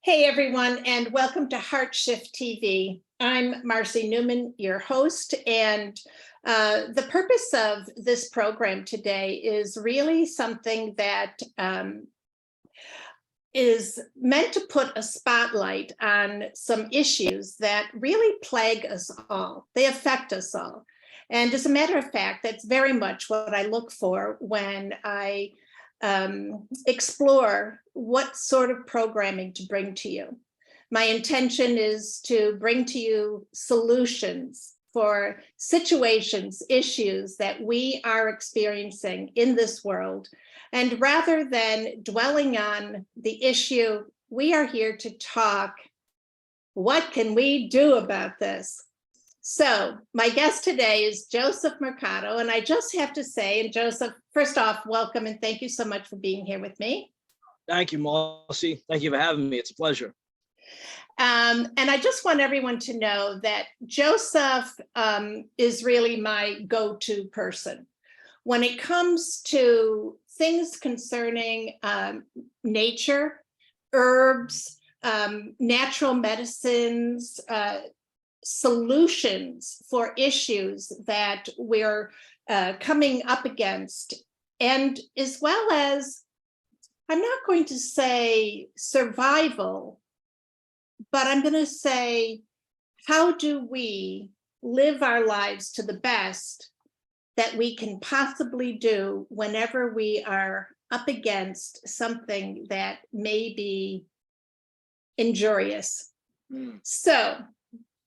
Hey everyone, and welcome to HeartShift-TV. I'm Marcy Newman, your host, and the purpose of this program today is really something that is meant to put a spotlight on some issues that really plague us all. They affect us all. And as a matter of fact, that's very much what I look for when I explore what sort of programming to bring to you. My intention is to bring to you solutions for situations, issues that we are experiencing in this world. And rather than dwelling on the issue, we are here to talk, what can we do about this? So my guest today is Joseph Mercado, and I just have to say, and Joseph, first off, welcome and thank you so much for being here with me. Thank you, Marcy. Thank you for having me. It's a pleasure. And I just want everyone to know that Joseph is really my go-to person when it comes to things concerning nature, herbs, natural medicines, solutions for issues that we're coming up against, and as well as, I'm not going to say survival, but I'm going to say, how do we live our lives to the best that we can possibly do whenever we are up against something that may be injurious? So,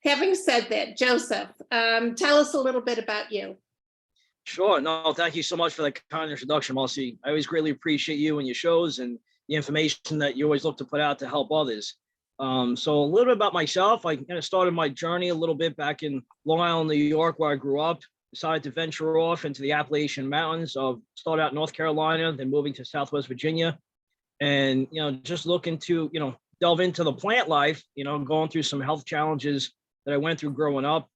having said that, Joseph, tell us a little bit about you. Sure. No, thank you so much for that kind introduction, Marcy. I always greatly appreciate you and your shows and the information that you always look to put out to help others. So a little bit about myself. I kind of started my journey a little bit back in Long Island, New York, where I grew up. Decided to venture off into the Appalachian Mountains. Started out in North Carolina, then moving to Southwest Virginia, and just looking to delve into the plant life. Going through some health challenges that I went through growing up.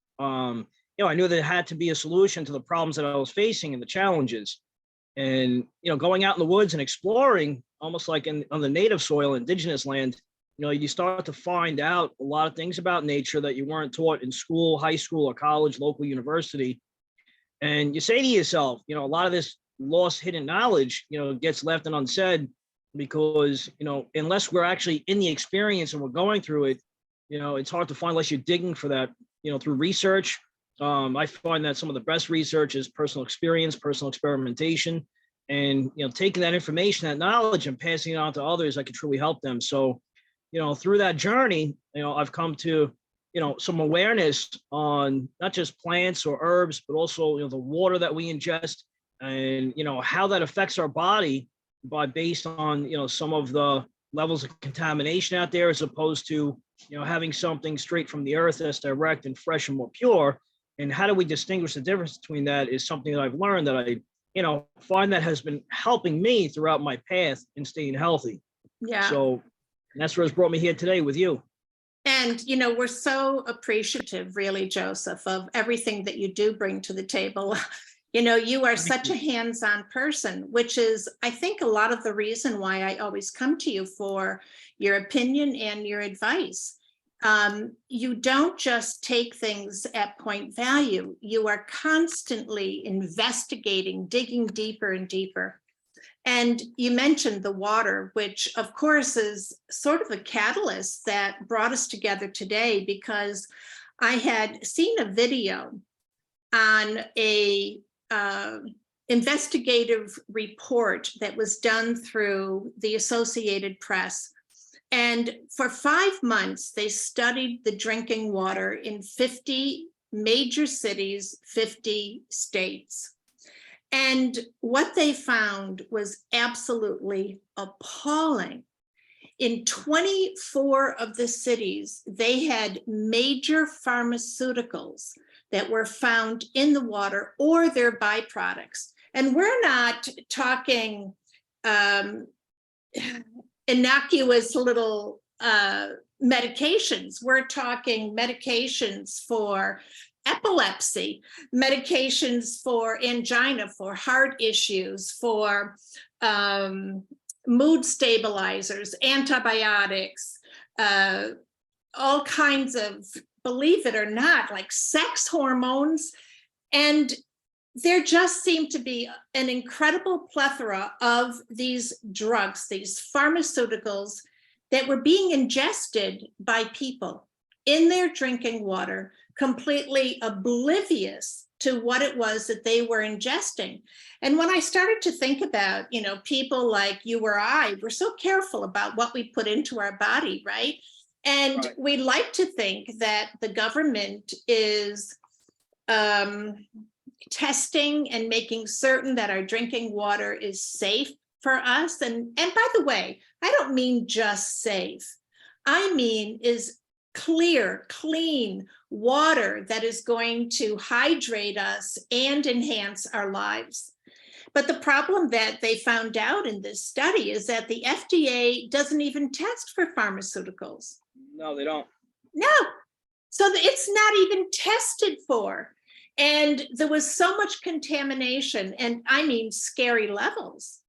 I knew there had to be a solution to the problems that I was facing and the challenges. And, going out in the woods and exploring, almost like on the native soil, indigenous land, you start to find out a lot of things about nature that you weren't taught in school, high school, or college, local university. And you say to yourself, a lot of this lost hidden knowledge, gets left and unsaid because, unless we're actually in the experience and we're going through it, it's hard to find unless you're digging for that, through research. I find that some of the best research is personal experience, personal experimentation, and, taking that information, that knowledge and passing it on to others that could truly help them. So, through that journey, I've come to, some awareness on not just plants or herbs, but also, the water that we ingest and, how that affects our body based on, some of the levels of contamination out there, as opposed to, having something straight from the earth that's direct and fresh and more pure. And how do we distinguish the difference between that is something that I've learned that I, find that has been helping me throughout my path in staying healthy. Yeah. So that's what has brought me here today with you. And, we're so appreciative, really, Joseph, of everything that you do bring to the table. You are such a hands-on person, which is, I think, a lot of the reason why I always come to you for your opinion and your advice. You don't just take things at point value. You are constantly investigating, digging deeper and deeper. And you mentioned the water, which of course is sort of a catalyst that brought us together today, because I had seen a video on a investigative report that was done through the Associated Press. And for 5 months, they studied the drinking water in 50 major cities, 50 states. And what they found was absolutely appalling. In 24 of the cities, they had major pharmaceuticals that were found in the water or their byproducts. And we're not talking innocuous little medications. We're talking medications for epilepsy, medications for angina, for heart issues, for mood stabilizers, antibiotics, all kinds of, believe it or not, like sex hormones. And there just seemed to be an incredible plethora of these drugs, these pharmaceuticals that were being ingested by people in their drinking water, completely oblivious to what it was that they were ingesting. And when I started to think about, people like you or I, we're so careful about what we put into our body, right? And Right. we like to think that the government is testing and making certain that our drinking water is safe for us. And by the way, I don't mean just safe. I mean is clear, clean water that is going to hydrate us and enhance our lives. But the problem that they found out in this study is that the FDA doesn't even test for pharmaceuticals. No, they don't. No. So it's not even tested for. And there was so much contamination, and I mean scary levels.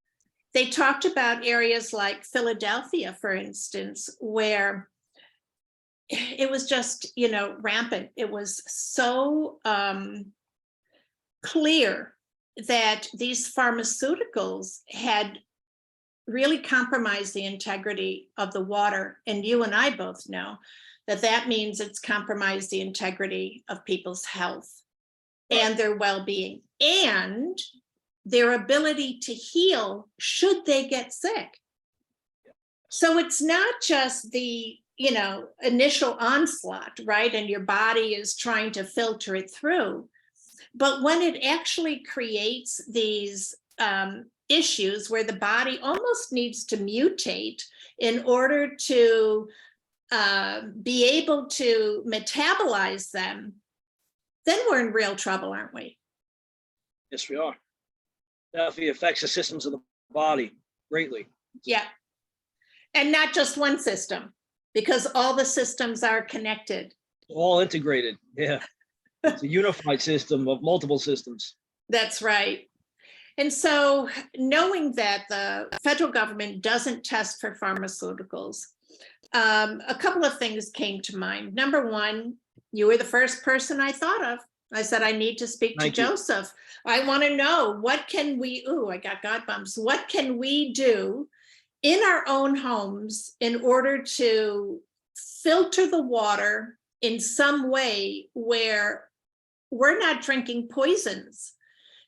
They talked about areas like Philadelphia, for instance, where it was just, rampant. It was so clear that these pharmaceuticals had really compromised the integrity of the water. And you and I both know that that means it's compromised the integrity of people's health and their well-being and their ability to heal should they get sick. So it's not just the, initial onslaught, right? And your body is trying to filter it through. But when it actually creates these issues where the body almost needs to mutate in order to be able to metabolize them, then we're in real trouble, aren't we? Yes, we are. Definitely affects the systems of the body greatly. Yeah. And not just one system, because all the systems are connected. All integrated. Yeah. It's a unified system of multiple systems. That's right. And so knowing that the federal government doesn't test for pharmaceuticals, a couple of things came to mind. Number one, you were the first person I thought of. I said, I need to speak to Joseph. I want to know, what can we, I got God bumps. What can we do in our own homes in order to filter the water in some way where we're not drinking poisons?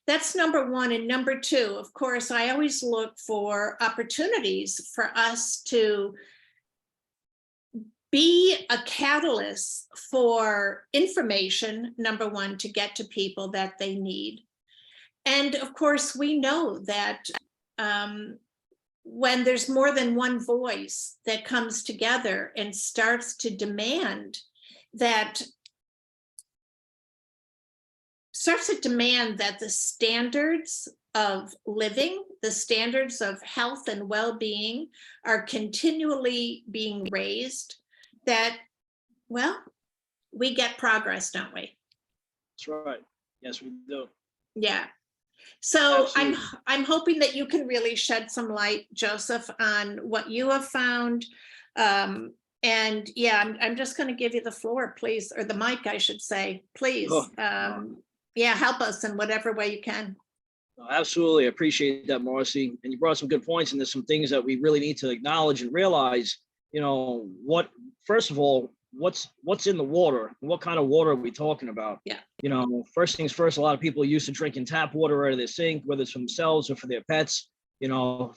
That's number one. And number two, of course, I always look for opportunities for us to be a catalyst for information, number one, to get to people that they need. And of course, we know that when there's more than one voice that comes together and starts to demand that the standards of living, the standards of health and well-being are continually being raised, that, well, we get progress, don't we? That's right. Yes, we do. Yeah. So Absolutely. I'm hoping that you can really shed some light, Joseph, on what you have found. And yeah, I'm just going to give you the floor, please, or the mic, I should say, please. Yeah, help us in whatever way you can. Absolutely. I appreciate that, Marcy. And you brought some good points, and there's some things that we really need to acknowledge and realize, first of all, what's in the water? What kind of water are we talking about? Yeah. First things first, a lot of people are used to drinking tap water out of their sink, whether it's for themselves or for their pets.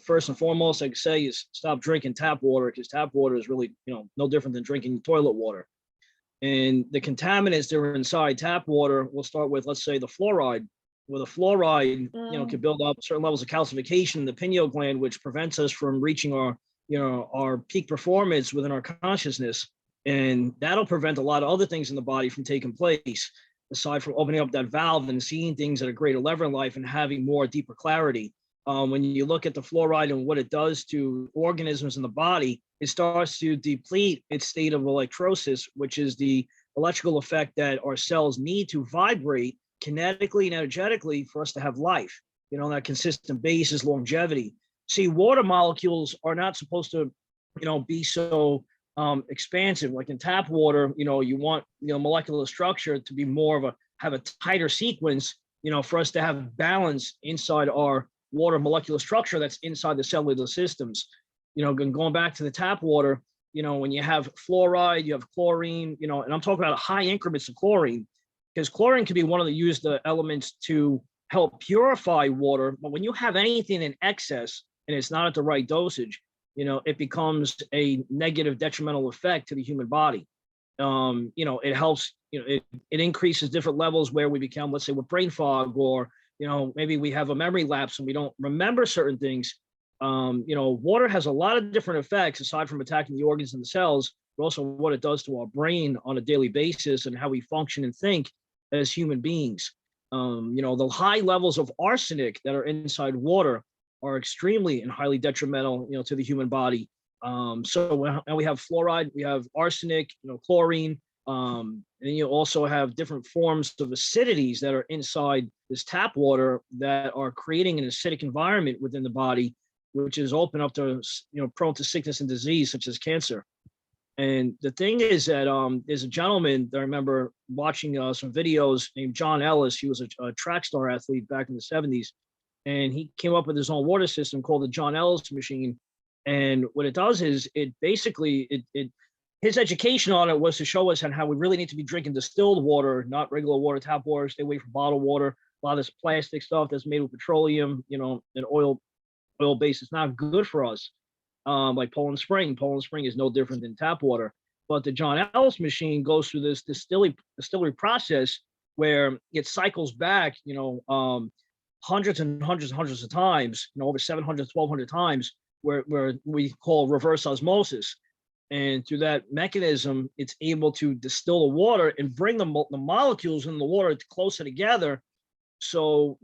First and foremost, I could say is stop drinking tap water, because tap water is really, no different than drinking toilet water. And the contaminants that are inside tap water, we'll start with, let's say, the fluoride. Where the fluoride, can build up certain levels of calcification in the pineal gland, which prevents us from reaching our peak performance within our consciousness. And that'll prevent a lot of other things in the body from taking place, aside from opening up that valve and seeing things at a greater level in life and having more deeper clarity. When you look at the fluoride and what it does to organisms in the body, it starts to deplete its state of electrosis, which is the electrical effect that our cells need to vibrate kinetically and energetically for us to have life. That consistent basis, longevity. See, water molecules are not supposed to, be so expansive. Like in tap water, you want, molecular structure to be more of have a tighter sequence, for us to have balance inside our water molecular structure that's inside the cellular systems. Going back to the tap water, when you have fluoride, you have chlorine, and I'm talking about high increments of chlorine, because chlorine can be one of the used elements to help purify water. But when you have anything in excess and it's not at the right dosage, it becomes a negative detrimental effect to the human body. It helps, it increases different levels where we become, let's say, with brain fog, or, maybe we have a memory lapse and we don't remember certain things. Water has a lot of different effects aside from attacking the organs and the cells, but also what it does to our brain on a daily basis and how we function and think as human beings. The high levels of arsenic that are inside water are extremely and highly detrimental, to the human body. So now we have fluoride, we have arsenic, chlorine, and then you also have different forms of acidities that are inside this tap water that are creating an acidic environment within the body, which is open up to, prone to sickness and disease such as cancer. And the thing is that there's a gentleman that I remember watching some videos named John Ellis. He was a track star athlete back in the 70s. And he came up with his own water system called the John Ellis machine. And what it does is it basically, his education on it was to show us how we really need to be drinking distilled water, not regular water, tap water, stay away from bottled water. A lot of this plastic stuff that's made with petroleum, and oil base is not good for us. Like Poland Spring is no different than tap water. But the John Ellis machine goes through this distillery process where it cycles back, hundreds and hundreds and hundreds of times, over 700, 1,200 times, where we call reverse osmosis. And through that mechanism, it's able to distill the water and bring the molecules in the water closer together. So,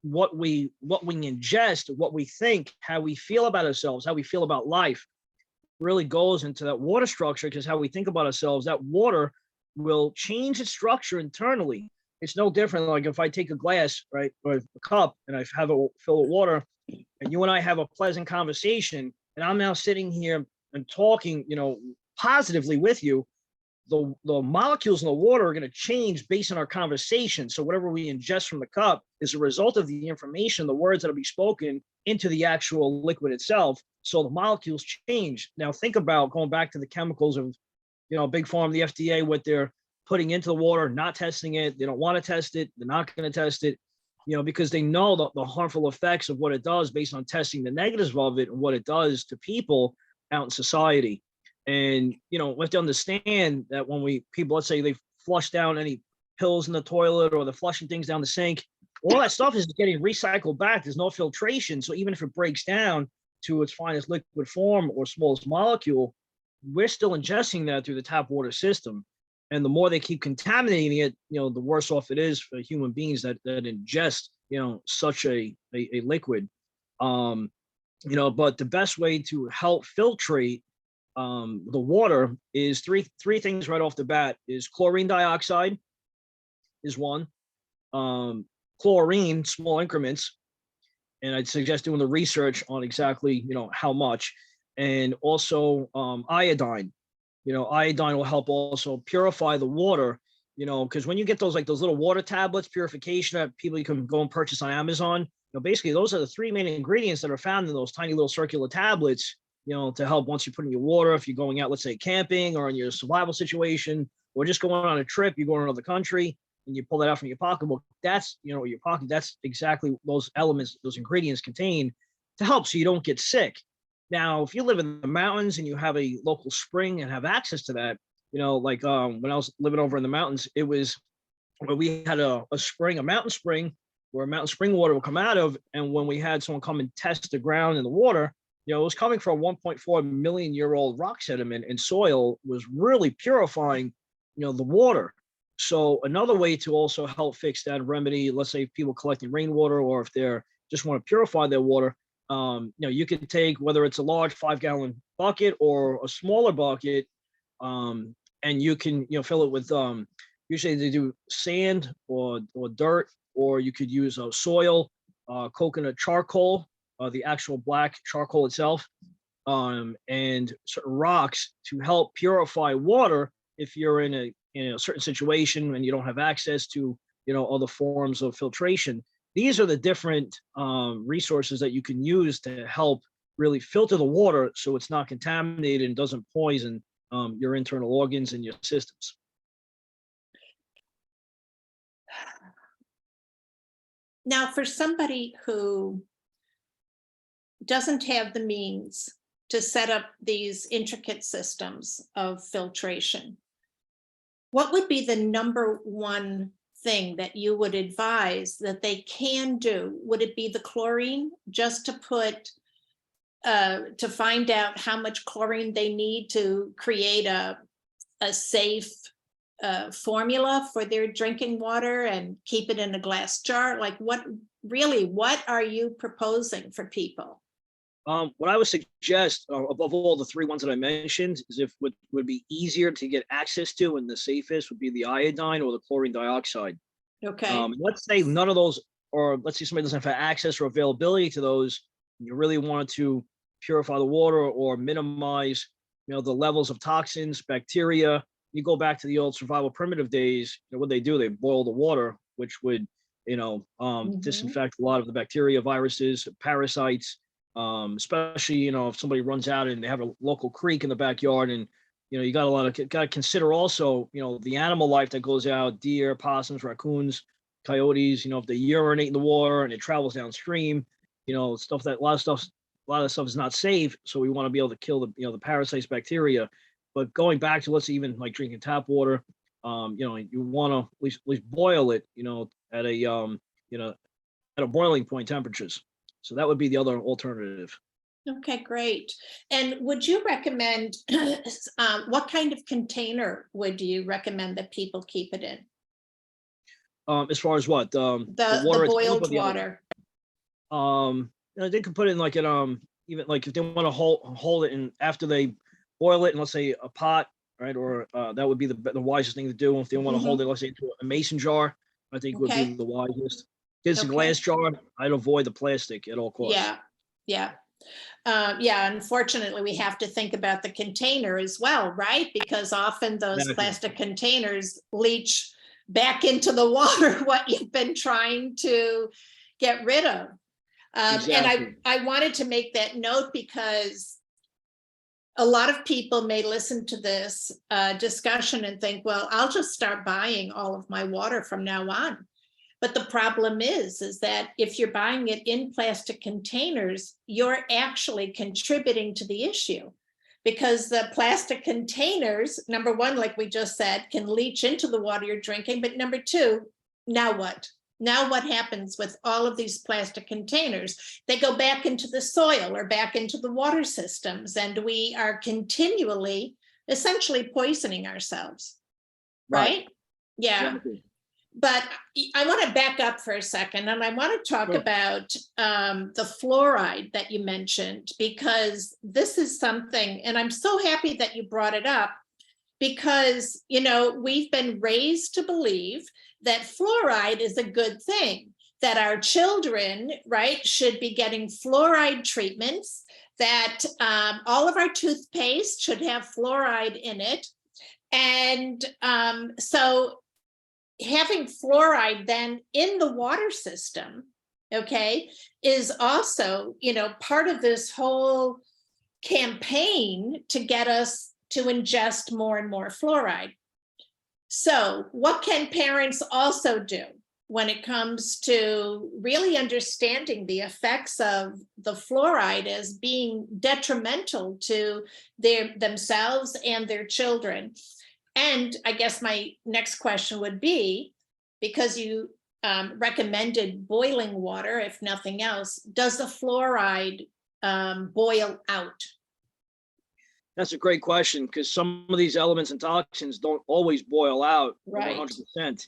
what we ingest, what we think, how we feel about ourselves, how we feel about life really goes into that water structure, because how we think about ourselves, that water will change its structure internally. It's no different. Like if I take a glass, right, or a cup, and I have it filled with water, and you and I have a pleasant conversation, and I'm now sitting here and talking, positively with you, the molecules in the water are going to change based on our conversation. So whatever we ingest from the cup is a result of the information, the words that will be spoken into the actual liquid itself. So the molecules change. Now think about going back to the chemicals of, Big Pharma, the FDA, what they're putting into the water, not testing it. They don't want to test it. They're not going to test it, because they know the harmful effects of what it does based on testing the negatives of it and what it does to people out in society. And, we have to understand that when people, let's say they flush down any pills in the toilet, or they're flushing things down the sink, all that stuff is getting recycled back. There's no filtration. So even if it breaks down to its finest liquid form or smallest molecule, we're still ingesting that through the tap water system. And the more they keep contaminating it, the worse off it is for human beings that ingest, such a liquid. But the best way to help filtrate the water is three things right off the bat. Is chlorine dioxide is one, chlorine, small increments, and I'd suggest doing the research on exactly how much, and also iodine. Iodine will help also purify the water, because when you get those little water tablets, purification, that people can go and purchase on Amazon, basically those are the three main ingredients that are found in those tiny little circular tablets, to help once you put in your water, if you're going out, let's say camping, or in your survival situation, or just going on a trip, you go to another country and you pull that out from your pocketbook. That's, your pocket, that's exactly those elements, those ingredients contain to help so you don't get sick. Now, if you live in the mountains and you have a local spring and have access to that, like when I was living over in the mountains, it was where we had a spring, a mountain spring, where mountain spring water would come out of. And when we had someone come and test the ground and the water, it was coming from a 1.4 million year old rock sediment, and soil was really purifying, the water. So another way to also help fix that, remedy, let's say people collecting rainwater, or if they're just want to purify their water, you can take, whether it's a large 5-gallon bucket or a smaller bucket, and you can, fill it with, usually they do sand or dirt, or you could use soil, coconut charcoal, the actual black charcoal itself. and certain rocks to help purify water if you're in a certain situation and you don't have access to other forms of filtration. These are the different resources that you can use to help really filter the water so it's not contaminated and doesn't poison your internal organs and your systems. Now, for somebody who doesn't have the means to set up these intricate systems of filtration, what would be the number one thing that you would advise that they can do? Would it be the chlorine, just to put to find out how much chlorine they need to create a safe formula for their drinking water and keep it in a glass jar? Like, what are you proposing for people? What I would suggest, above all the three ones that I mentioned, is if what would be easier to get access to and the safest would be the iodine or the chlorine dioxide. Okay. Let's say none of those, or let's say somebody doesn't have access or availability to those. You really want to purify the water or minimize, the levels of toxins, bacteria. You go back to the old survival primitive days. What they do, they boil the water, which would, disinfect a lot of the bacteria, viruses, parasites. Especially, if somebody runs out and they have a local creek in the backyard, and you got to consider also, the animal life that goes out, deer, possums, raccoons, coyotes, if they urinate in the water and it travels downstream, stuff that a lot of stuff is not safe. So we want to be able to kill the parasites, bacteria. But going back to, let's say, even like drinking tap water, you want to at least boil it, at a boiling point temperatures. So that would be the other alternative. Okay, great. And would you recommend, what kind of container would you recommend that people keep it in? As far as what? The water boiled water. They could put it in like even like if they want to hold it in after they boil it in, let's say, a pot, right? Or that would be the wisest thing to do. If they want to hold it, let's say, into a mason jar, I think would be the wisest. If it's a glass jar, I'd avoid the plastic at all costs. Yeah. Unfortunately, we have to think about the container as well, right? Because often those plastic containers leach back into the water what you've been trying to get rid of. And I wanted to make that note because a lot of people may listen to this discussion and think, well, I'll just start buying all of my water from now on. But the problem is that if you're buying it in plastic containers, you're actually contributing to the issue, because the plastic containers, number one, like we just said, can leach into the water you're drinking. But number two, now what? Now what happens with all of these plastic containers? They go back into the soil or back into the water systems, and we are continually, essentially poisoning ourselves, right? Yeah. Exactly. But I want to back up for a second, and I want to talk about the fluoride that you mentioned, because this is something, and I'm so happy that you brought it up, because, we've been raised to believe that fluoride is a good thing, that our children, right, should be getting fluoride treatments, that all of our toothpaste should have fluoride in it. And so having fluoride then in the water system, okay, is also, part of this whole campaign to get us to ingest more and more fluoride. So what can parents also do when it comes to really understanding the effects of the fluoride as being detrimental to themselves and their children? And I guess my next question would be, because you recommended boiling water, if nothing else, does the fluoride boil out? That's a great question, because some of these elements and toxins don't always boil out 100%.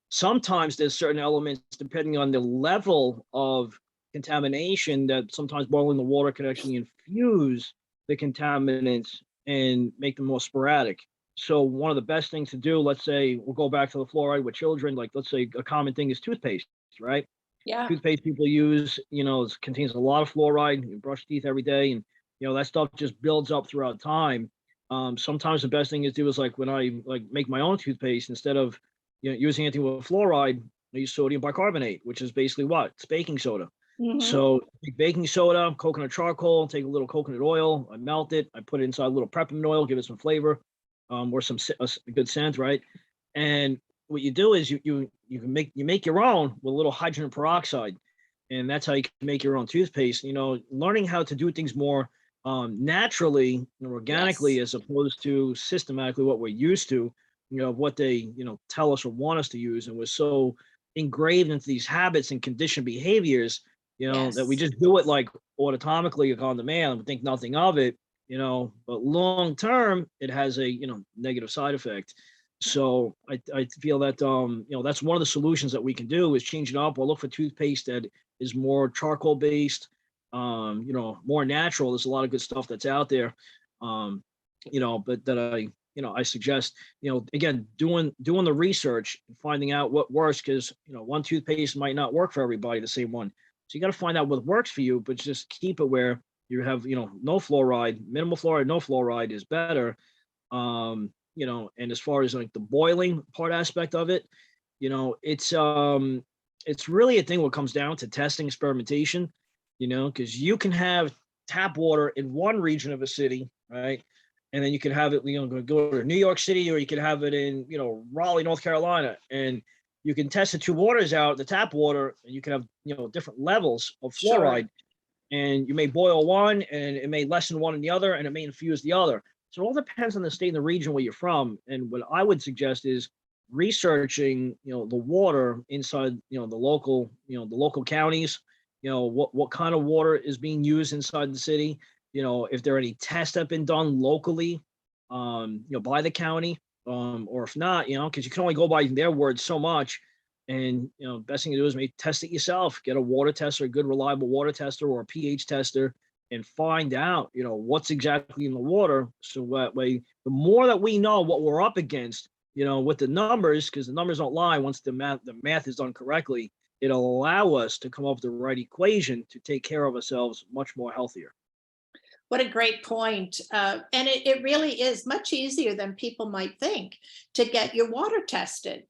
Sometimes there's certain elements, depending on the level of contamination, that sometimes boiling the water can actually infuse the contaminants and make them more sporadic. So one of the best things to do, let's say, we'll go back to the fluoride with children, like let's say a common thing is toothpaste, right? Yeah. Toothpaste people use, contains a lot of fluoride. You brush teeth every day, and that stuff just builds up throughout time. Sometimes the best thing to do is like when I like make my own toothpaste, instead of using anything with fluoride, I use sodium bicarbonate, which is basically what? It's baking soda. Mhm. So take baking soda, coconut charcoal, take a little coconut oil, I melt it, I put it inside a little peppermint oil, give it some flavor, or a good scent, right? And what you do is you can make your own with a little hydrogen peroxide, and that's how you can make your own toothpaste. Learning how to do things more naturally and organically Yes. as opposed to systematically what we're used to, what they tell us or want us to use, and we're so engraved into these habits and conditioned behaviors, that we Yes. just do it like automatically, like on demand, and think nothing of it, but long term it has a negative side effect. So I feel that that's one of the solutions that we can do is change it up or look for toothpaste that is more charcoal based, more natural. There's a lot of good stuff that's out there, but that I suggest, again, doing the research and finding out what works, because one toothpaste might not work for everybody, the same one. So you got to find out what works for you, but just keep it where you have no fluoride, minimal fluoride, no fluoride is better. And as far as like the boiling part aspect of it, it's really a thing what comes down to testing, experimentation, because you can have tap water in one region of a city, right? And then you could have it, go to New York City, or you could have it in, Raleigh, North Carolina, and you can test the two waters out, the tap water, and you can have, different levels of Sure. fluoride, and you may boil one and it may lessen one in the other, and it may infuse the other. So it all depends on the state and the region where you're from. And what I would suggest is researching, the water inside, the local counties, what kind of water is being used inside the city, if there are any tests that have been done locally, by the county, or if not, because you can only go by their words so much. And best thing to do is maybe test it yourself. Get a water tester, a good reliable water tester, or a pH tester, and find out, what's exactly in the water. So that way, the more that we know what we're up against, with the numbers, because the numbers don't lie. Once the math is done correctly, it'll allow us to come up with the right equation to take care of ourselves much more healthier. What a great point. And it really is much easier than people might think to get your water tested.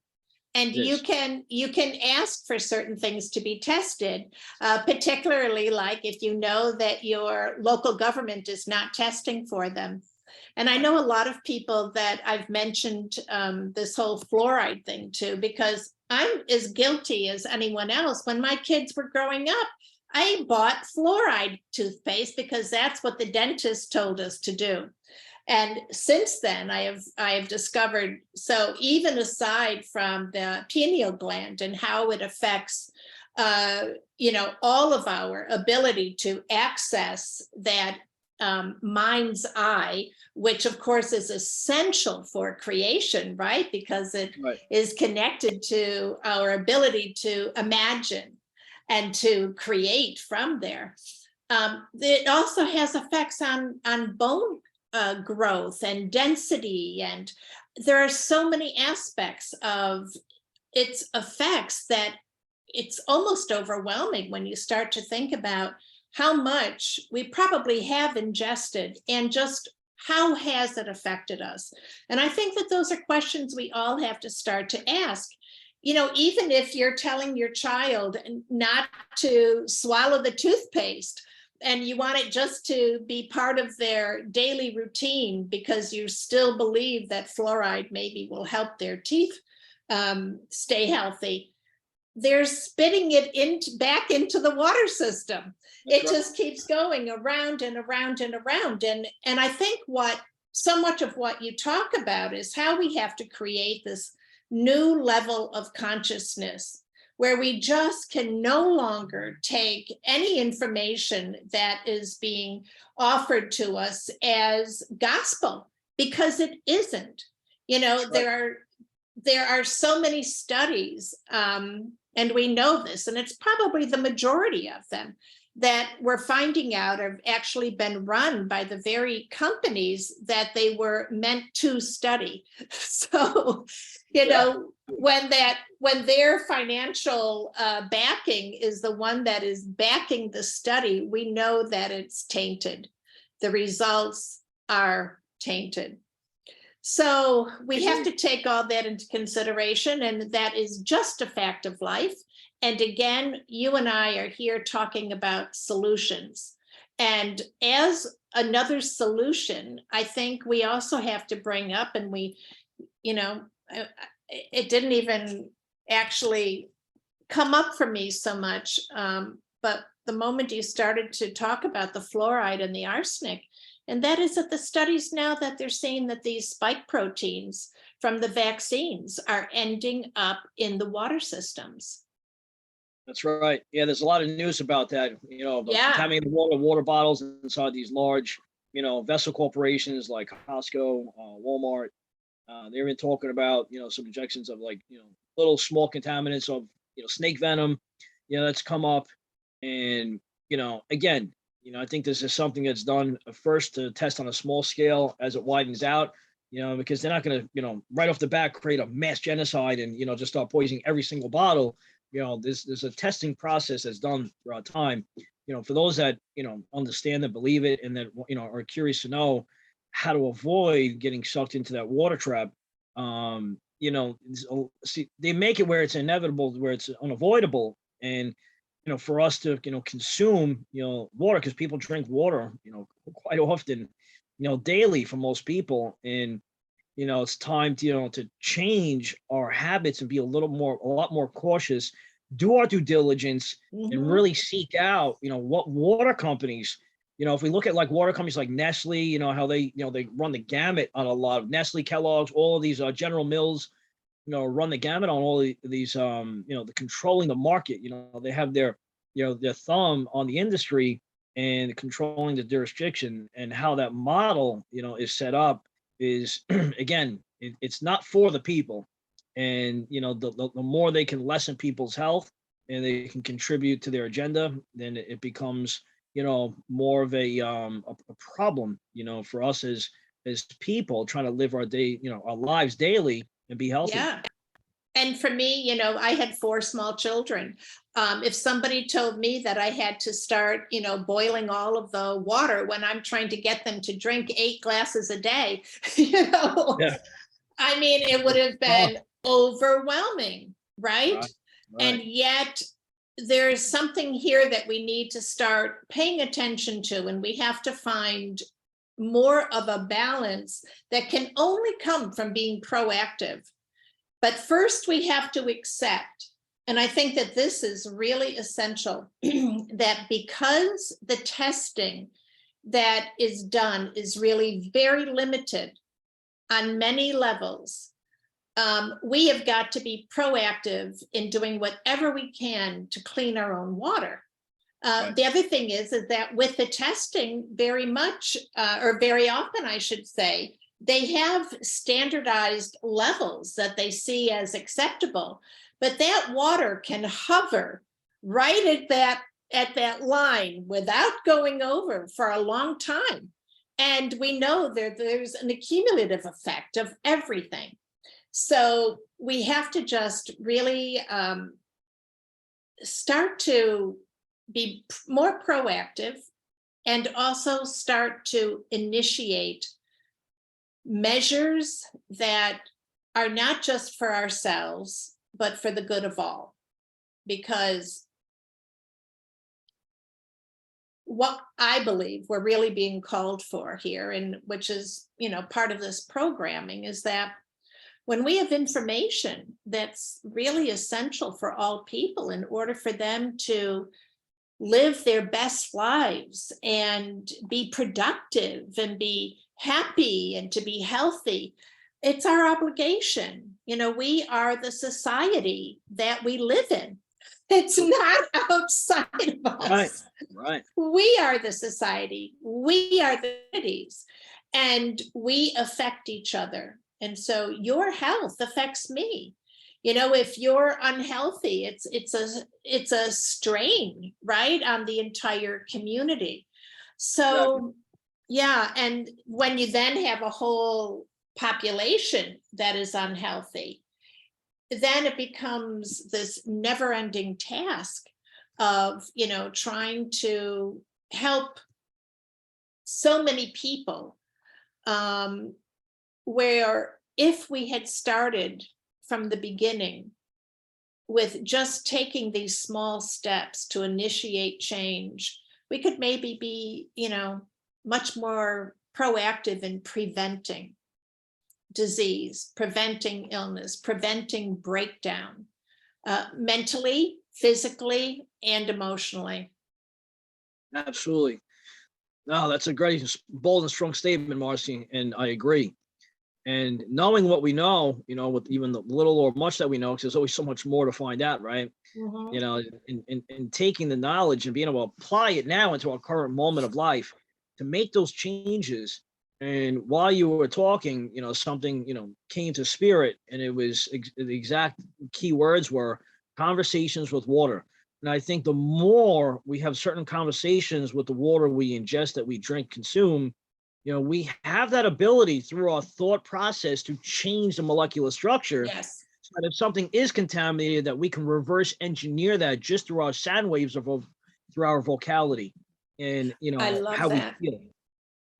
And It is. you can ask for certain things to be tested, particularly like if you know that your local government is not testing for them. And I know a lot of people that I've mentioned this whole fluoride thing to, because I'm as guilty as anyone else. When my kids were growing up, I bought fluoride toothpaste because that's what the dentist told us to do. And since then, I have discovered, so even aside from the pineal gland and how it affects, all of our ability to access that mind's eye, which of course is essential for creation, right? Because it Right. is connected to our ability to imagine and to create from there. It also has effects on bone growth and density. And there are so many aspects of its effects that it's almost overwhelming when you start to think about how much we probably have ingested and just how has it affected us. And I think that those are questions we all have to start to ask. Even if you're telling your child not to swallow the toothpaste, and you want it just to be part of their daily routine because you still believe that fluoride maybe will help their teeth stay healthy, they're spitting it back into the water system. That's It right. just keeps going around and around and around. And I think so much of what you talk about is how we have to create this new level of consciousness where we just can no longer take any information that is being offered to us as gospel, because it isn't. That's right. There are so many studies, and we know this, and it's probably the majority of them that we're finding out have actually been run by the very companies that they were meant to study. So, Yeah. when their financial backing is the one that is backing the study, we know that it's tainted. the results are tainted. So we have to take all that into consideration, and that is just a fact of life. And again, you and I are here talking about solutions. And as another solution, I think we also have to bring up, and we, it didn't even actually come up for me so much, but the moment you started to talk about the fluoride and the arsenic, and that is that the studies now that they're saying that these spike proteins from the vaccines are ending up in the water systems. That's right. Yeah, there's a lot of news about that, about Yeah. contaminated water bottles inside these large, vessel corporations like Costco, Walmart. They've been talking about, some injections of like, little small contaminants of, snake venom, that's come up. And, again, I think this is something that's done first to test on a small scale as it widens out, because they're not going to, right off the bat create a mass genocide and, just start poisoning every single bottle. There's a testing process that's done throughout time, for those that, understand and believe it and that, are curious to know how to avoid getting sucked into that water trap. See, they make it where it's inevitable, where it's unavoidable. And, for us to, consume, water, because people drink water, quite often, daily for most people. And, it's time to, to change our habits and be a lot more cautious, do our due diligence, and really seek out, what water companies, if we look at like water companies like Nestle, how they, they run the gamut on a lot of Nestle, Kellogg's, all of these General Mills, run the gamut on all these, the controlling the market, they have their, their thumb on the industry and controlling the jurisdiction. And how that model, is set up is, again, it's not for the people. And, the more they can lessen people's health and they can contribute to their agenda, then it becomes, more of a problem, for us as people trying to live our day, our lives daily and be healthy. Yeah. And for me, I had 4 small children. If somebody told me that I had to start, boiling all of the water when I'm trying to get them to drink 8 glasses a day, Yeah. I mean, it would have been overwhelming, right? Right. And yet there's something here that we need to start paying attention to, and we have to find more of a balance that can only come from being proactive. But first we have to accept, and I think that this is really essential, that because the testing that is done is really very limited on many levels, we have got to be proactive in doing whatever we can to clean our own water. Right. The other thing is that with the testing, very much, or very often, I should say, they have standardized levels that they see as acceptable, but that water can hover right at that line without going over for a long time. And we know that there's an accumulative effect of everything. So we have to just really start to be more proactive and also start to initiate measures that are not just for ourselves, but for the good of all. Because what I believe we're really being called for here, and which is, part of this programming, is that when we have information that's really essential for all people in order for them to live their best lives and be productive and be happy and to be healthy, it's our obligation. We are the society that we live in. It's not outside of us. Right. We are the society. We are the cities, and we affect each other. And so your health affects me. If you're unhealthy, it's a strain, right, on the entire community. So, Exactly. yeah, and when you then have a whole population that is unhealthy, then it becomes this never-ending task of, trying to help so many people, where if we had started from the beginning with just taking these small steps to initiate change, we could maybe be, much more proactive in preventing disease, preventing illness, preventing breakdown, mentally, physically, and emotionally. Absolutely. No, that's a great, bold and strong statement, Marcy, and I agree. And knowing what we know, with even the little or much that we know, because there's always so much more to find out, right? Mhm. And taking the knowledge and being able to apply it now into our current moment of life to make those changes. And while you were talking, something, came to spirit, and it was the exact key words were conversations with water. And I think the more we have certain conversations with the water we ingest, that we drink, consume, we have that ability through our thought process to change the molecular structure. Yes, So that if something is contaminated, that we can reverse engineer that just through our sound waves through our vocality, and I love how we that. feel.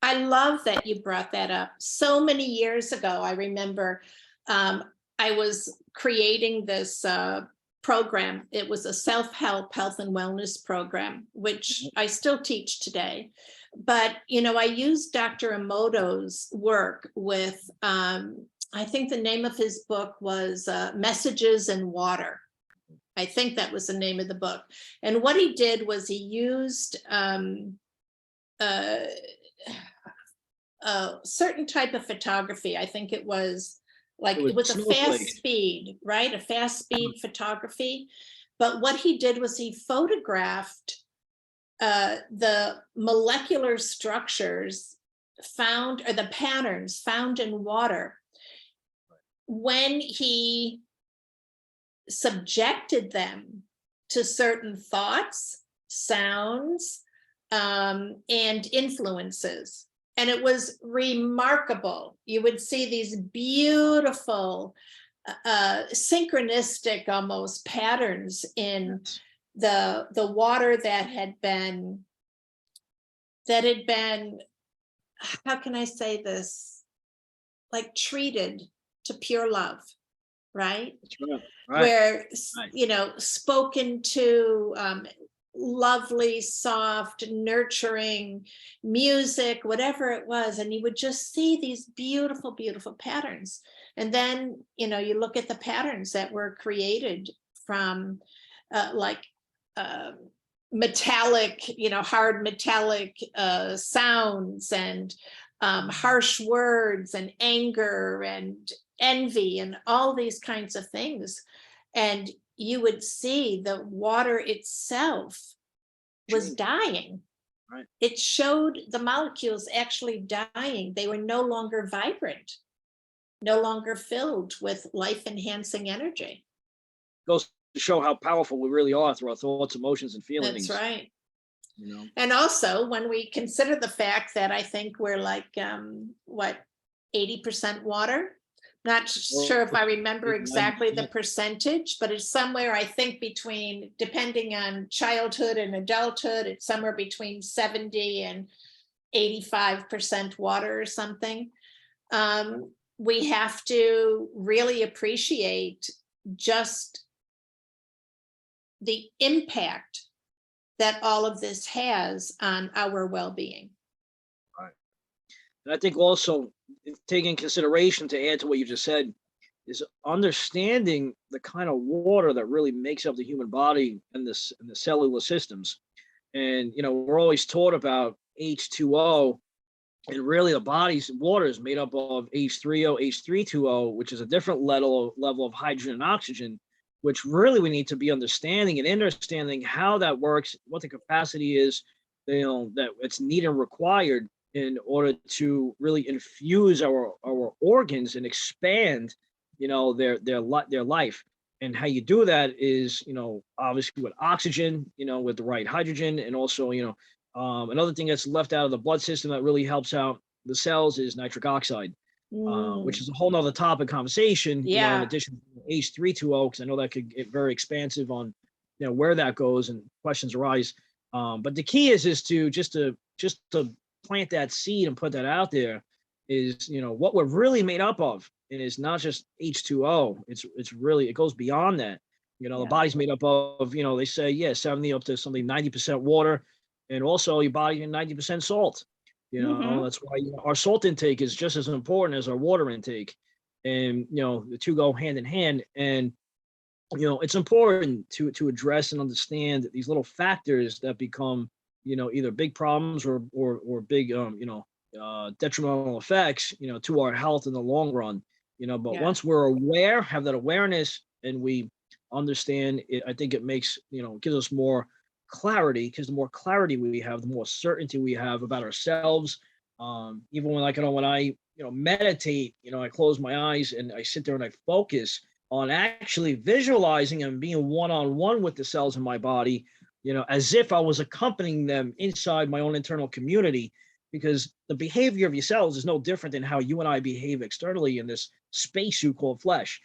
I love that you brought that up. So many years ago, I remember I was creating this program. It was a self-help health and wellness program, which I still teach today. But, I used Dr. Emoto's work with, I think the name of his book was Messages in Water. I think that was the name of the book. And what he did was he used uh, a certain type of photography. I think it was like, it was a fast snowflakes. speed, right? A fast speed photography. But what he did was he photographed the molecular structures found, or the patterns found in water, when he subjected them to certain thoughts, sounds, and influences. And it was remarkable. You would see these beautiful, synchronistic almost patterns in the water that had been, how can I say this, like treated to pure love, right? That's right. Right. Where, Right. spoken to, lovely, soft, nurturing music, whatever it was. And you would just see these beautiful, beautiful patterns. And then, you look at the patterns that were created from like metallic, hard metallic sounds, and harsh words, and anger, and envy, and all these kinds of things. And you would see the water itself was Change. dying. Right. It showed the molecules actually dying. They were no longer vibrant, no longer filled with life enhancing energy. Goes to show how powerful we really are through our thoughts, emotions, and feelings. That's right. You know. And also, when we consider the fact that I think we're like, 80% water. Not sure if I remember exactly the percentage, but it's somewhere, I think, between, depending on childhood and adulthood, it's somewhere between 70 and 85% water or something. We have to really appreciate just the impact that all of this has on our well-being. Right. And I think also, taking consideration, to add to what you just said, is understanding the kind of water that really makes up the human body and the cellular systems. And we're always taught about H2O, and really the body's water is made up of H3O, H320, which is a different level of hydrogen and oxygen, which really we need to be understanding how that works, what the capacity is, that it's needed and required in order to really infuse our organs and expand, their life. And how you do that is, obviously with oxygen, with the right hydrogen, and also, another thing that's left out of the blood system that really helps out the cells is nitric oxide, which is a whole nother topic conversation, in Yeah. addition to H320, because I know that could get very expansive on, where that goes and questions arise. But the key is to plant that seed and put that out there is, what we're really made up of. And it's not just H2O. It's really, it goes beyond that. The Yeah. body's made up of, they say, yeah, 70 up to something 90% water, and also your body 90% salt. That's why our salt intake is just as important as our water intake. And, the two go hand in hand. And, it's important to address and understand these little factors that become, either big problems or big, detrimental effects, to our health in the long run. But Yeah. once we're aware, have that awareness, and we understand it, I think it makes, gives us more clarity, because the more clarity we have, the more certainty we have about ourselves. Even when I meditate, I close my eyes and I sit there and I focus on actually visualizing and being one-on-one with the cells in my body, as if I was accompanying them inside my own internal community, because the behavior of your cells is no different than how you and I behave externally in this spacesuit called flesh.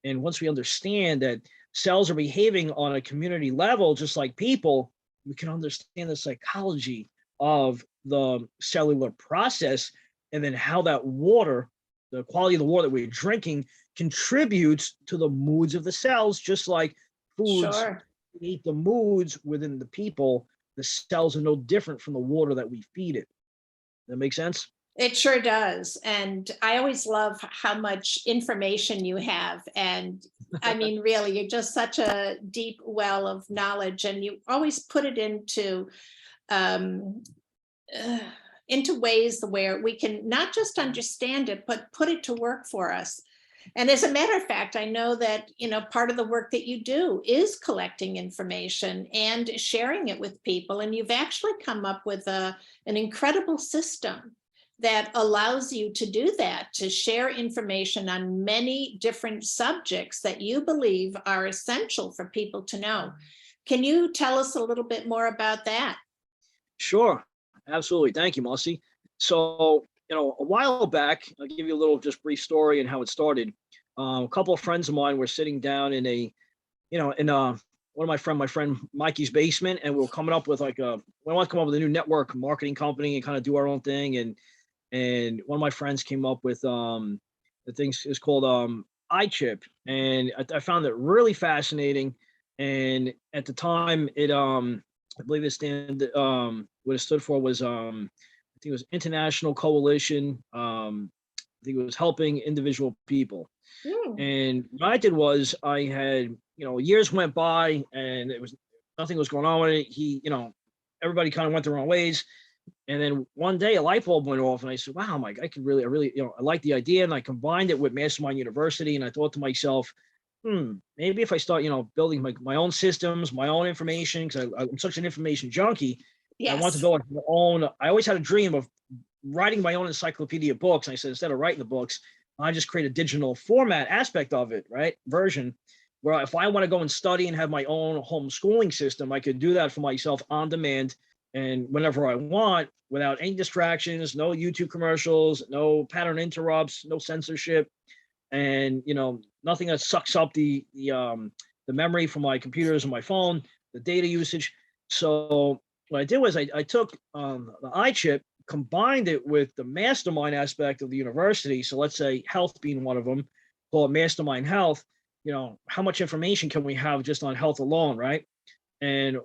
And once we understand that cells are behaving on a community level, just like people, we can understand the psychology of the cellular process, and then how that water, the quality of the water that we're drinking, contributes to the moods of the cells, just like foods Sure. create the moods within the people. The cells are no different from the water that we feed it. That makes sense? It sure does. And I always love how much information you have. And I mean, really, you're just such a deep well of knowledge, and you always put it um, into ways where we can not just understand it, but put it to work for us. And as a matter of fact, I know that, part of the work that you do is collecting information and sharing it with people. And you've actually come up with an incredible system that allows you to do that, to share information on many different subjects that you believe are essential for people to know. Can you tell us a little bit more about that? Sure. Absolutely. Thank you, Marcy. So, a while back, I'll give you a little just brief story and how it started. A couple of friends of mine were sitting down in one of my friend Mikey's basement, and we were coming up with we want to come up with a new network marketing company and kind of do our own thing. And one of my friends came up with the thing is called iChip, and I found it really fascinating. And at the time, I believe what it stood for was I think it was International Coalition. I think it was helping individual people. And what I did was I had, years went by and nothing was going on with it. Everybody kind of went their own ways. And then one day a light bulb went off, and I said, wow, Mike, I like the idea. And I combined it with Mastermind University. And I thought to myself, maybe if I start, building my own systems, my own information, because I'm such an information junkie. Yes. I want to build my own. I always had a dream of writing my own encyclopedia books. And I said, instead of writing the books, I just create a digital format aspect of it, right? Version where if I want to go and study and have my own homeschooling system, I could do that for myself on demand and whenever I want, without any distractions, no YouTube commercials, no pattern interrupts, no censorship, and nothing that sucks up the memory from my computers and my phone, the data usage. So what I did was I took the iChip, combined it with the mastermind aspect of the university. So let's say health being one of them, call it Mastermind Health. How much information can we have just on health alone, right? And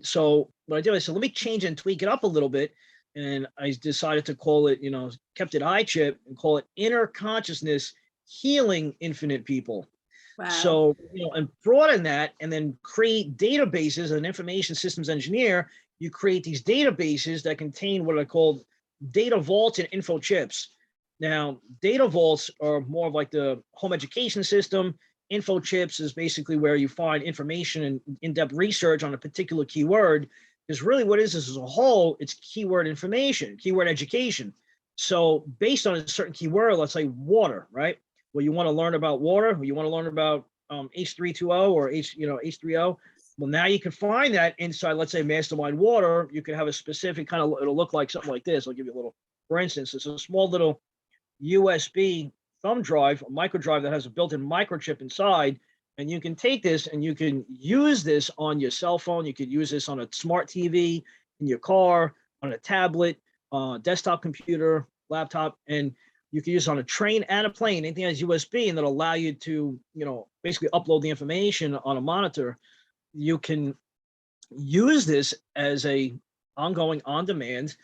so what I did, I said, let me change and tweak it up a little bit. And I decided to call it, kept it iChip and call it Inner Consciousness Healing Infinite People. Wow. So, and broaden that, and then create databases. As an information systems engineer, you create these databases that contain what are called data vaults and info chips. Now, data vaults are more of like the home education system. Info chips is basically where you find information and in-depth research on a particular keyword. Because really what is this as a whole, it's keyword information, keyword education. So based on a certain keyword, let's say water, right? Well, you want to learn about water, or you want to learn about H320 or H3O. Well, now you can find that inside, let's say, Mastermind Water. You can have a specific kind of, it'll look like something like this. I'll give you a little, for instance, it's a small little USB thumb drive, a micro drive that has a built-in microchip inside. And you can take this and you can use this on your cell phone. You could use this on a smart TV, in your car, on a tablet, desktop computer, laptop, and you can use it on a train and a plane, anything that has USB, and that'll allow you to, basically upload the information on a monitor. You can use this as a ongoing, on-demand,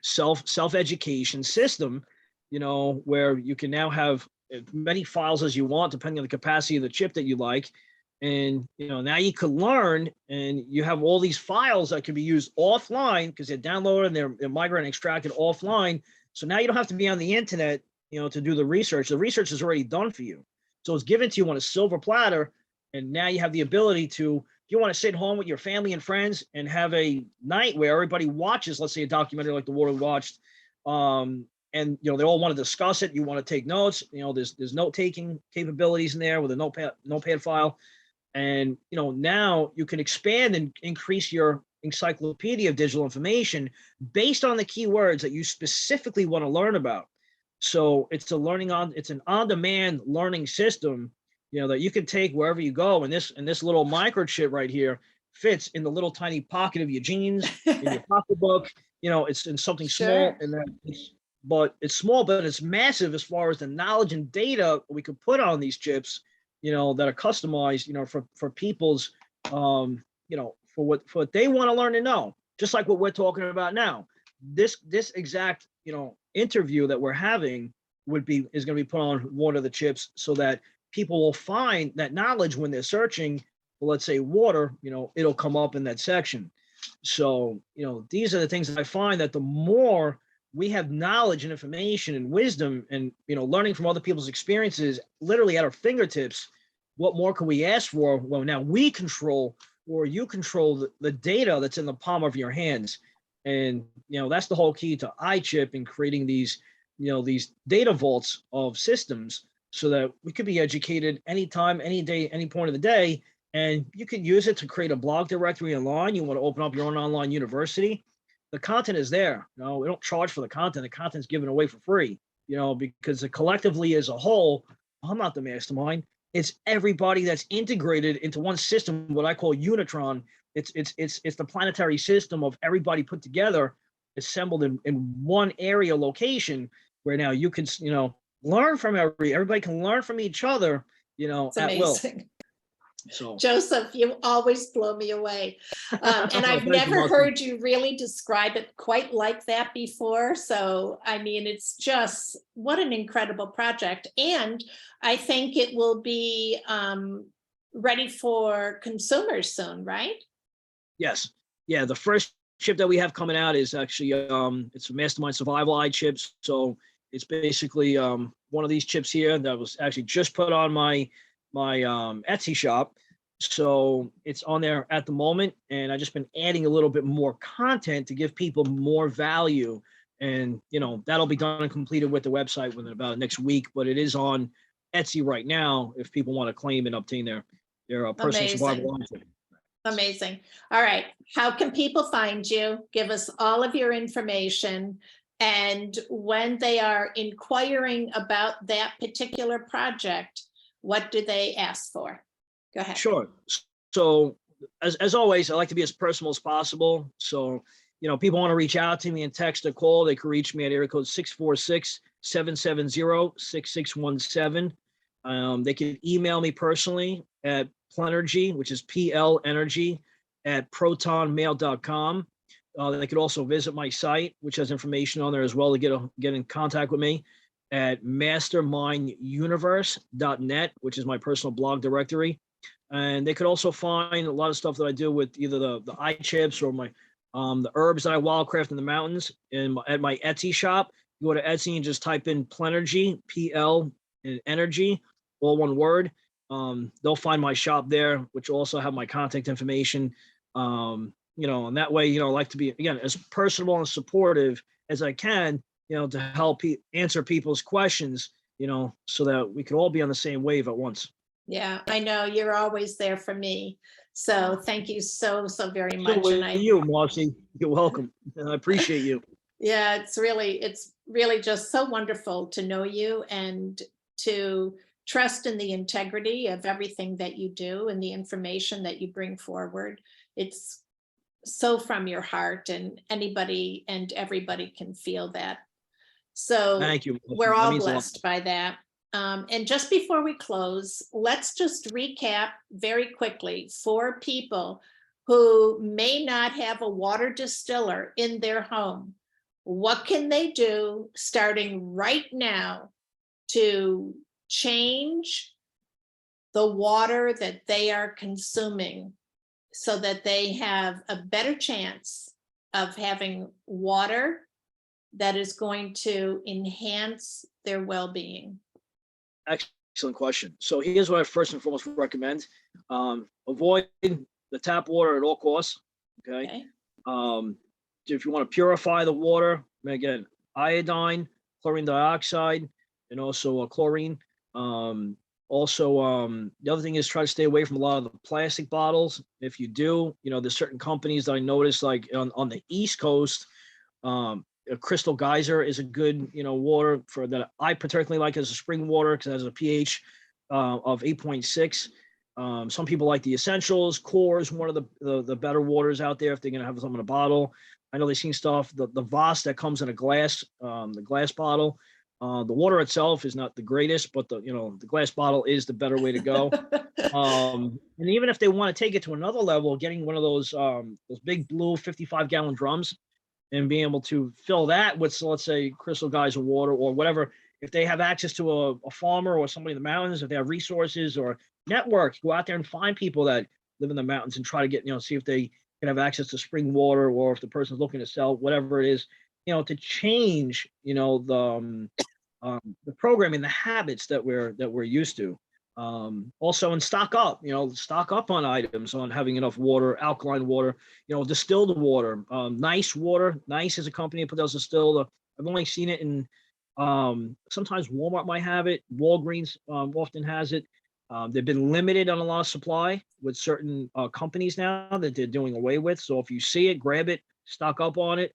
self-education system, where you can now have as many files as you want, depending on the capacity of the chip that you like. And, now you can learn, and you have all these files that can be used offline because they're downloaded and they're migrated and extracted offline. So now you don't have to be on the internet, to do the research. The research is already done for you. So it's given to you on a silver platter. And now you have the ability to, if you want to sit home with your family and friends and have a night where everybody watches, let's say a documentary like The War We Watched, and they all want to discuss it. You want to take notes. There's note-taking capabilities in there with a notepad file. And now you can expand and increase your encyclopedia of digital information based on the keywords that you specifically want to learn about. So it's an on-demand learning system, that you can take wherever you go. And this little microchip right here fits in the little tiny pocket of your jeans, in your pocketbook. It's in something small, and then it's small, but it's massive as far as the knowledge and data we could put on these chips, that are customized, for people's, for what they want to learn and know, just like what we're talking about now. This exact, interview that we're having is going to be put on one of the chips so that people will find that knowledge when they're searching for, let's say, water, it'll come up in that section. So, these are the things that I find that the more we have knowledge and information and wisdom and, learning from other people's experiences literally at our fingertips, what more can we ask for? Well, now we control, or you control the data that's in the palm of your hands. And, that's the whole key to iChip and creating these data vaults of systems so that we could be educated anytime, any day, any point of the day. And you can use it to create a blog directory online. You want to open up your own online university. The content is there. We don't charge for the content. The content's given away for free, because collectively as a whole, I'm not the mastermind. It's everybody that's integrated into one system, what I call Unitron. It's the planetary system of everybody put together, assembled in one area location where now you can, learn from everybody can learn from each other, It's at amazing. will. So Joseph, you always blow me away. And I've never heard you really describe it quite like that before. So, I mean, it's just what an incredible project. And I think it will be ready for consumers soon, right? yes. Yeah. The first chip that we have coming out is actually, it's a Mastermind Survival iChip. So it's basically one of these chips here that was actually just put on my Etsy shop. So it's on there at the moment, and I just been adding a little bit more content to give people more value. And that'll be done and completed with the website within about next week, but it is on Etsy right now if people want to claim and obtain their personal survival item. Amazing. All right. How can people find you? Give us all of your information. And when they are inquiring about that particular project, what do they ask for? Go ahead. Sure. So as always, I like to be as personal as possible. So, people want to reach out to me and text or call, they can reach me at area code 646-770-6617. They can email me personally at Plenergy, which is PLEnergy @protonmail.com. They could also visit my site, which has information on there as well, to get in contact with me at masterminduniverse.net, which is my personal blog directory. And they could also find a lot of stuff that I do with either the iChips or my the herbs that I wildcraft in the mountains at my Etsy shop. You go to Etsy and just type in Plenergy, PL and energy, all one word. They'll find my shop there, which will also have my contact information. And that way, I like to be, again, as personable and supportive as I can, to help answer people's questions, so that we could all be on the same wave at once. Yeah, I know you're always there for me. So thank you so very much. And you, Marcy, you're welcome. I appreciate you. Yeah, it's really just so wonderful to know you and to trust in the integrity of everything that you do and the information that you bring forward. It's so from your heart, and anybody and everybody can feel that. So Thank you. we're That all means a lot. blessed by that. And just before we close, let's just recap very quickly for people who may not have a water distiller in their home. What can they do starting right now to change the water that they are consuming so that they have a better chance of having water that is going to enhance their well-being? Excellent question. So here's what I first and foremost recommend. Avoid the tap water at all costs. Okay. Okay. If you want to purify the water, again, iodine, chlorine dioxide, and also chlorine. The other thing is try to stay away from a lot of the plastic bottles. If you do, there's certain companies that I noticed, like on the East Coast, a Crystal Geyser is a good, water for that. I particularly like as a spring water because it has a pH of 8.6. Some people like the Essentials. Core is one of the better waters out there if they're going to have some in a bottle. I know they've seen stuff, the Voss that comes in a glass, the glass bottle. The water itself is not the greatest, but the glass bottle is the better way to go. And even if they want to take it to another level, getting one of those big blue 55-gallon drums and being able to fill that with, so let's say, Crystal Geyser water or whatever. If they have access to a farmer or somebody in the mountains, if they have resources or networks, go out there and find people that live in the mountains and try to get, see if they can have access to spring water, or if the person's looking to sell whatever it is, to change, the programming, the habits that we're used to. Also, and stock up on items, on having enough water, alkaline water, distilled water, Nice water. Nice is a company that puts out distilled. I've only seen it in, sometimes Walmart might have it. Walgreens often has it. They've been limited on a lot of supply with certain companies now that they're doing away with. So if you see it, grab it, stock up on it.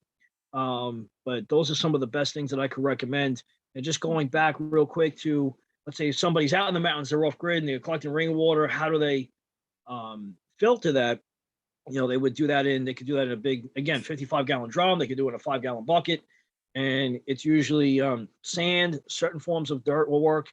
But those are some of the best things that I could recommend. And just going back real quick to, let's say somebody's out in the mountains, they're off grid and they're collecting rainwater. How do they filter that? They would do that they could do that in a big, again, 55-gallon drum. They could do it in a 5-gallon bucket. And it's usually sand, certain forms of dirt will work.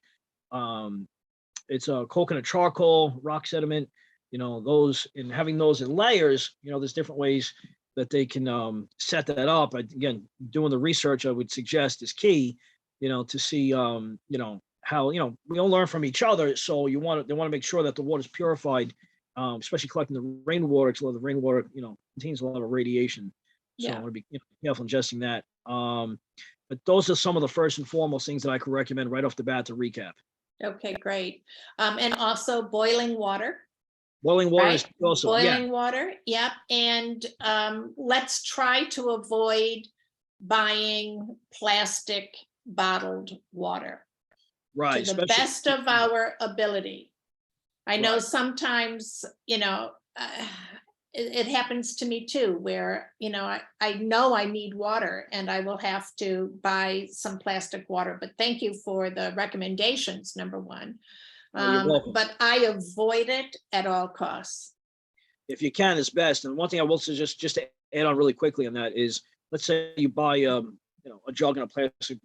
It's coconut charcoal, rock sediment, those, and having those in layers, there's different ways that they can set that up. Again, doing the research I would suggest is key, to see, how, we all learn from each other. So they want to make sure that the water is purified, especially collecting the rainwater, because the rainwater, contains a lot of radiation. So I want to be careful ingesting that. But those are some of the first and foremost things that I could recommend right off the bat to recap. Okay, great. And also boiling water. Boiling water Right? is also, Boiling water, yep. And let's try to avoid buying plastic bottled water right. to the best of our ability. I know Right. sometimes, it happens to me too, where, I know I need water and I will have to buy some plastic water. But thank you for the recommendations, number one. You're welcome. But I avoid it at all costs. If you can, it's best. And one thing I will say, just to add on really quickly on that, is, let's say you buy a jug in a plastic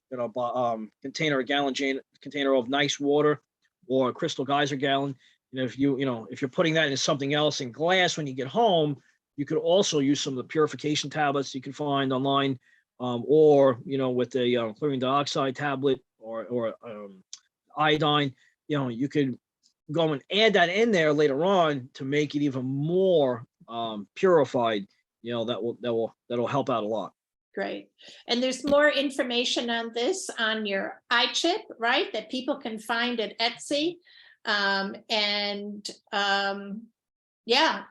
container, a gallon container of nice water, or a Crystal Geyser gallon. If you're putting that into something else in glass when you get home, you could also use some of the purification tablets you can find online, or with a chlorine dioxide tablet or iodine. You could go and add that in there later on to make it even more purified. That'll help out a lot. Great. And there's more information on this on your iChip, right? That people can find at Etsy.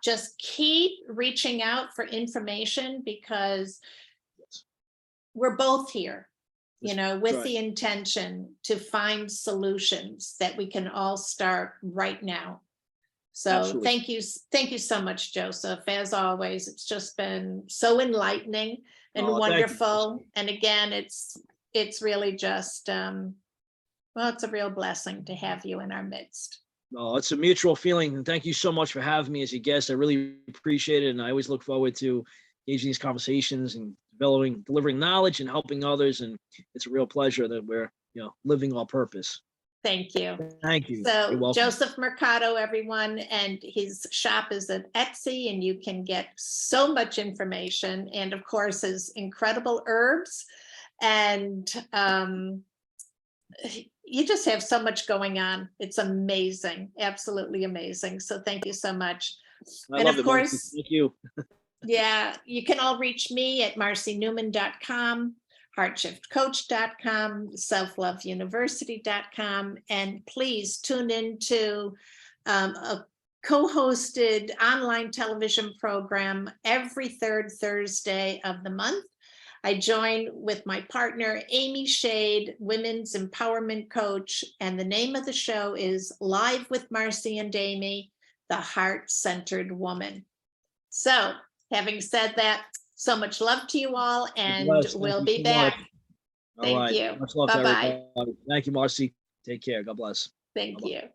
Just keep reaching out for information, because we're both here, with right. the intention to find solutions that we can all start right now. So Absolutely. thank you so much, Joseph. As always, it's just been so enlightening and Thank you. wonderful. And again, it's really just, it's a real blessing to have you in our midst. No, it's a mutual feeling. And thank you so much for having me as a guest. I really appreciate it. And I always look forward to engaging these conversations and delivering knowledge and helping others. And it's a real pleasure that we're, living our purpose. Thank you. Thank you. You're So welcome. Joseph Mercado, everyone, and his shop is at Etsy, and you can get so much information, and of course his incredible herbs, and you just have so much going on. It's amazing, absolutely amazing. So thank you so much. I And love of it, Marcy. course, Thank you. yeah, you can all reach me at marcynewman.com, heartshiftcoach.com, selfloveuniversity.com, and please tune into a co-hosted online television program every third Thursday of the month. I join with my partner, Amy Shade, Women's Empowerment Coach, and the name of the show is Live with Marcy and Amy, the Heart-Centered Woman. So, having said that, so much love to you all, and we'll be back. All right. Thank you. Much love to Bye-bye. everybody. Thank you, Marcy. Take care. God bless. Thank Bye-bye. you.